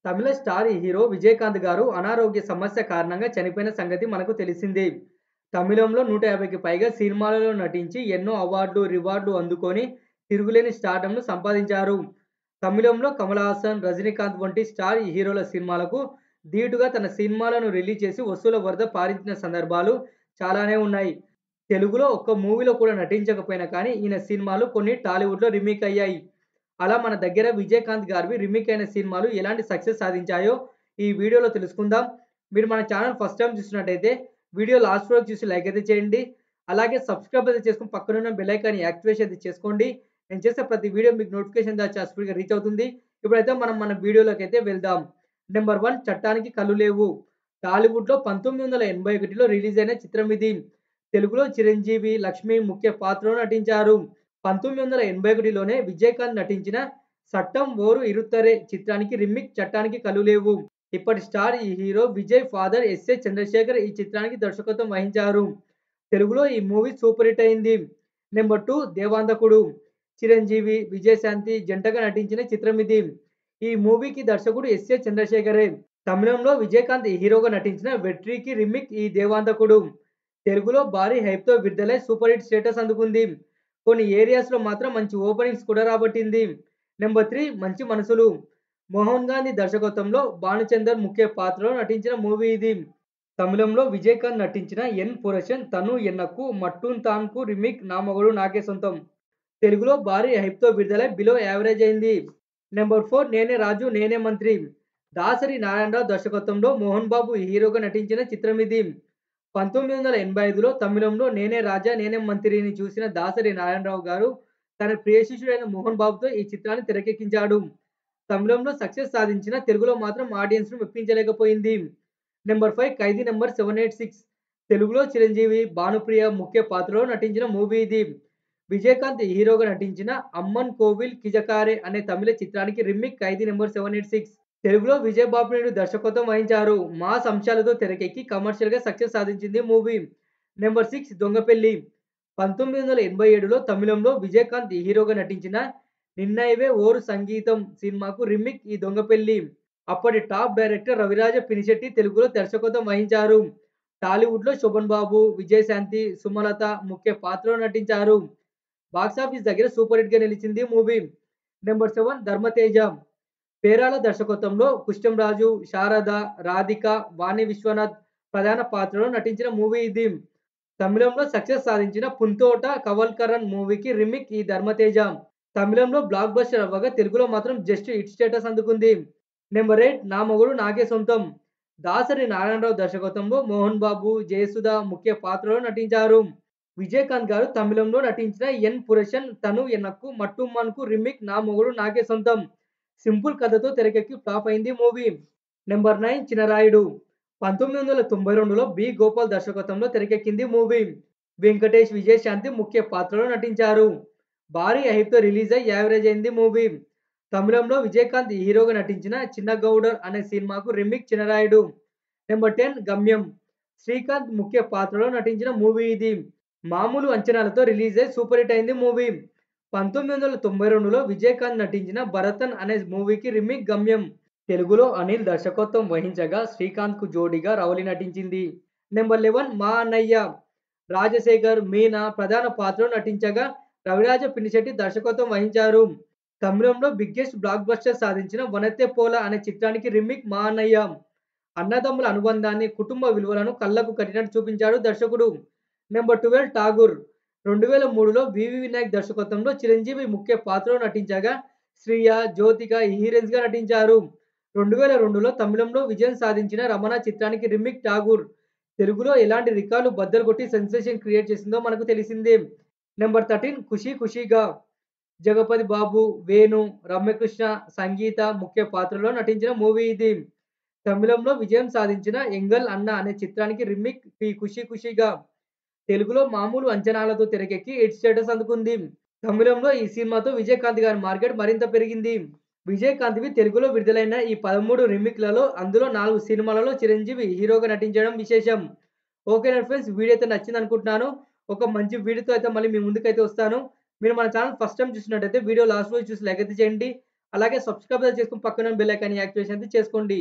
తమిళ star hero Vijayakanth గారు అనారోగ్య సమస్య కారణంగా చనిపోయిన సంగతి మనకు తెలిసిందే. తమిళంలో 150కి పైగా సినిమాలలో నటించి ఎన్నో అవార్డులు, రివార్డులు అందుకొని తిరుగులేని స్టార్డమ్‌ను సంపాదించారు. తమిళంలో కమల్ హాసన్, రజనీకాంత్ వంటి స్టార్ హీరోల సినిమాలకు ధీటుగా తన సినిమాలను రిలీజ్ చేసి వసూళ్ల వరద పారించిన సందర్భాలు చాలానే ఉన్నాయి. తెలుగులో ఒక్క మూవీలో కూడా నటించకపోయినా కానీ ఈయన సినిమాలు కొన్ని టాలీవుడ్‌లో రీమేక్ అయ్యాయి. అలా మన దగ్గర విజయకాంత్ గారివి రీమేక్ అయిన సినిమాలు ఎలాంటి సక్సెస్ సాధించాయో ఈ వీడియోలో తెలుసుకుందాం. మీరు మన ఛానల్ ఫస్ట్ టైమ్ చూస్తున్నట్టయితే వీడియో లాస్ట్ వరకు చూసి లైక్ అయితే చేయండి. అలాగే సబ్స్క్రైబ్ అయితే చేసుకొని పక్కనున్న బెల్ ఐకాన్ యాక్టివేషన్ అయితే చేసుకోండి. నేను చేసే ప్రతి వీడియో మీకు నోటిఫికేషన్ ద్వారా చాలా స్పీడ్‌గా రీచ్ అవుతుంది. ఇప్పుడైతే మనం మన వీడియోలోకైతే వెళ్దాం. నెంబర్ 1 చట్టానికి కళ్ళు లేవు. టాలీవుడ్‌లో 1981లో రిలీజ్ అయిన చిత్రం ఇది. తెలుగులో చిరంజీవి, లక్ష్మి ముఖ్య పాత్రలో నటించారు. 1981లోనే విజయకాంత్ నటించిన 'సట్టం ఓరు ఇరుత్తరే' చిత్రానికి రీమేక్ 'చట్టానికి కళ్ళు లేవు'. ఇప్పటి స్టార్ ఈ హీరో విజయ్ ఫాదర్ ఎస్.ఎ. చంద్రశేఖర్ ఈ చిత్రానికి దర్శకత్వం వహించారు. తెలుగులో ఈ మూవీ సూపర్ హిట్ అయింది. నెంబర్ 2 దేవాంతకుడు. చిరంజీవి, విజయశాంతి జంటగా నటించిన చిత్రం ఇది. ఈ మూవీకి దర్శకుడు ఎస్.ఎ. చంద్రశేఖరే. తమిళంలో విజయకాంత్ హీరోగా నటించిన 'వెట్రి'కి రీమేక్ ఈ దేవాంతకుడు. తెలుగులో భారీ హైప్‌తో విడుదలై సూపర్ హిట్ స్టేటస్ అందుకుంది. కొన్ని ఏరియాస్‌లో మాత్రం మంచి ఓపెనింగ్స్ కూడా రాబట్టింది. నెంబర్ 3 మంచి మనసులు. మోహన్ గాంధీ దర్శకత్వంలో భానుచందర్ ముఖ్య పాత్రలో నటించిన మూవీ ఇది. తమిళంలో విజయకాంత్ నటించిన 'ఎన్ పురషన్ తను ఎన్నక్కు మట్టున్ తాన్‌కు రీమేక్ 'నా మొగుడు నాకే సొంతం'. తెలుగులో భారీ హైప్‌తో విడుదలై బిలో యావరేజ్ అయింది. నెంబర్ 4 నేనే రాజు నేనే మంత్రి. దాసరి నారాయణరావు దర్శకత్వంలో మోహన్ బాబు హీరోగా నటించిన చిత్రం ఇది. 1985లో తమిళంలో 'నేనే రాజా నేనే మంత్రి'ని చూసిన దాసరి నారాయణరావు గారు తన ప్రియ శిష్యుడైన మోహన్ బాబుతో ఈ చిత్రాన్ని తెరకెక్కించాడు. తమిళంలో సక్సెస్ సాధించినా తెలుగులో మాత్రం ఆడియన్స్‌ను మెప్పించలేకపోయింది. నెంబర్ 5 ఖైదీ నంబర్ 786. తెలుగులో చిరంజీవి, భానుప్రియ ముఖ్య పాత్రలో నటించిన మూవీ ఇది. విజయకాంత్ హీరోగా నటించిన 'అమ్మన్ కోవిల్ కిజకారే' అనే తమిళ చిత్రానికి రీమేక్ 'ఖైదీ నంబర్ 786'. తెలుగులో విజయ్ బాపినేడు దర్శకత్వం వహించారు. మాస్ అంశాలతో తెరకెక్కి కమర్షియల్‌గా సక్సెస్ సాధించింది మూవీ. నెంబర్ 6 దొంగపెల్లి. 1987లో తమిళంలో విజయకాంత్ హీరోగా నటించిన 'నిన్నైవే ఓరు సంగీతం' సినిమాకు రీమేక్ ఈ దొంగపెల్లి. అప్పటి టాప్ డైరెక్టర్ రవిరాజ పినిశెట్టి తెలుగులో దర్శకత్వం వహించారు. టాలీవుడ్‌లో శోభన్ బాబు, విజయశాంతి, సుమలత ముఖ్య పాత్రలో నటించారు. బాక్సాఫీస్ దగ్గర సూపర్ హిట్‌గా నిలిచింది మూవీ. నెంబర్ 7 ధర్మతేజ. పేరాల దర్శకత్వంలో కృష్ణంరాజు, శారద, రాధిక, వాణి విశ్వనాథ్ ప్రధాన పాత్రలో నటించిన మూవీ ఇది. తమిళంలో సక్సెస్ సాధించిన 'పుంతోట కవల్కరన్' మూవీకి రీమేక్ ఈ ధర్మతేజ. తమిళంలో బ్లాక్ బస్టర్ అవ్వగా తెలుగులో మాత్రం జస్ట్ హిట్ స్టేటస్ అందుకుంది. నెంబర్ 8 నా మొగుడు నాకే సొంతం. దాసరి నారాయణరావు దర్శకత్వంలో మోహన్ బాబు, జయసుధ ముఖ్య పాత్రలో నటించారు. విజయకాంత్ గారు తమిళంలో నటించిన 'ఎన్ పురషన్ తను ఎన్నక్కు మట్టుమ్మన్‌కు రీమేక్ 'నా మొగుడు నాకే సొంతం'. సింపుల్ కథతో తెరకెక్కి ఫ్లాప్ అయింది మూవీ. నెంబర్ 9 చినరాయుడు. 1992లో బి. గోపాల్ దర్శకత్వంలో తెరకెక్కింది మూవీ. వెంకటేష్, విజయశాంతి ముఖ్య పాత్రలో నటించారు. భారీ హైప్‌తో రిలీజ్ అయ్యి యావరేజ్ అయింది మూవీ. తమిళంలో విజయకాంత్ హీరోగా నటించిన 'చిన్న గౌడర్' అనే సినిమాకు రీమేక్ 'చినరాయుడు'. నెంబర్ 10 గమ్యం. శ్రీకాంత్ ముఖ్య పాత్రలో నటించిన మూవీ ఇది. మామూలు అంచనాలతో రిలీజ్ అయ్యి సూపర్ హిట్ అయింది మూవీ. 1992లో విజయకాంత్ నటించిన 'భరతన్' అనే మూవీకి రీమేక్ 'గమ్యం'. తెలుగులో అనిల్ దర్శకత్వం వహించగా శ్రీకాంత్‌కు జోడీగా రవళి నటించింది. నెంబర్ 11 మా అన్నయ్య. రాజశేఖర్, మీనా ప్రధాన పాత్రలో నటించగా రవిరాజ పినిశెట్టి దర్శకత్వం వహించారు. తమిళంలో బిగ్గెస్ట్ బ్లాక్ బస్టర్ సాధించిన 'వనెత్తే పోల' అనే చిత్రానికి రీమేక్ 'మా అన్నయ్య'. అన్నదమ్ముల అనుబంధాన్ని, కుటుంబ విలువలను కళ్లకు కట్టినట్టు చూపించాడు దర్శకుడు. నెంబర్ 12 ఠాగూర్. 2003లో వివి వినాయక్ దర్శకత్వంలో చిరంజీవి ముఖ్య పాత్రలో నటించగా శ్రియ, జ్యోతిక హీరోయిన్స్‌గా నటించారు. 2002లో తమిళంలో విజయం సాధించిన 'రమణ' చిత్రానికి రీమేక్ 'ఠాగూర్'. తెలుగులో ఎలాంటి రికార్డులు బద్దలు కొట్టి సెన్సేషన్ క్రియేట్ చేసిందో మనకు తెలిసిందే. నెంబర్ 13 ఖుషీ ఖుషీగా. జగపతి బాబు, వేణు, రమ్యకృష్ణ, సంగీత ముఖ్య పాత్రలో నటించిన మూవీ ఇది. తమిళంలో విజయం సాధించిన 'ఎంగల్ అన్న' అనే చిత్రానికి రీమేక్ ఈ 'ఖుషీ ఖుషీగా'. తెలుగులో మామూలు అంచనాలతో తెరకెక్కి హిట్ స్టేటస్ అందుకుంది. తమిళంలో ఈ సినిమాతో విజయకాంత్ గారి మార్కెట్ మరింత పెరిగింది. విజయకాంత్‌వి తెలుగులో విడుదలైన ఈ 13 రీమేక్‌లలో అందులో 4 సినిమాలలో చిరంజీవి హీరోగా నటించడం విశేషం. ఓకేనా ఫ్రెండ్స్, వీడియో అయితే నచ్చిందనుకుంటున్నాను. ఒక మంచి వీడియోతో అయితే మళ్ళీ మీ ముందుకైతే వస్తాను. మీరు మన ఛానల్ ఫస్ట్ టైమ్ చూసినట్టయితే వీడియో లాస్ట్ వరకు చూసి లైక్ అయితే చేయండి. అలాగే సబ్స్క్రైబ్ చేసుకొని పక్కన బెల్ ఐకాన్ యాక్టివేషన్ అయితే చేసుకోండి.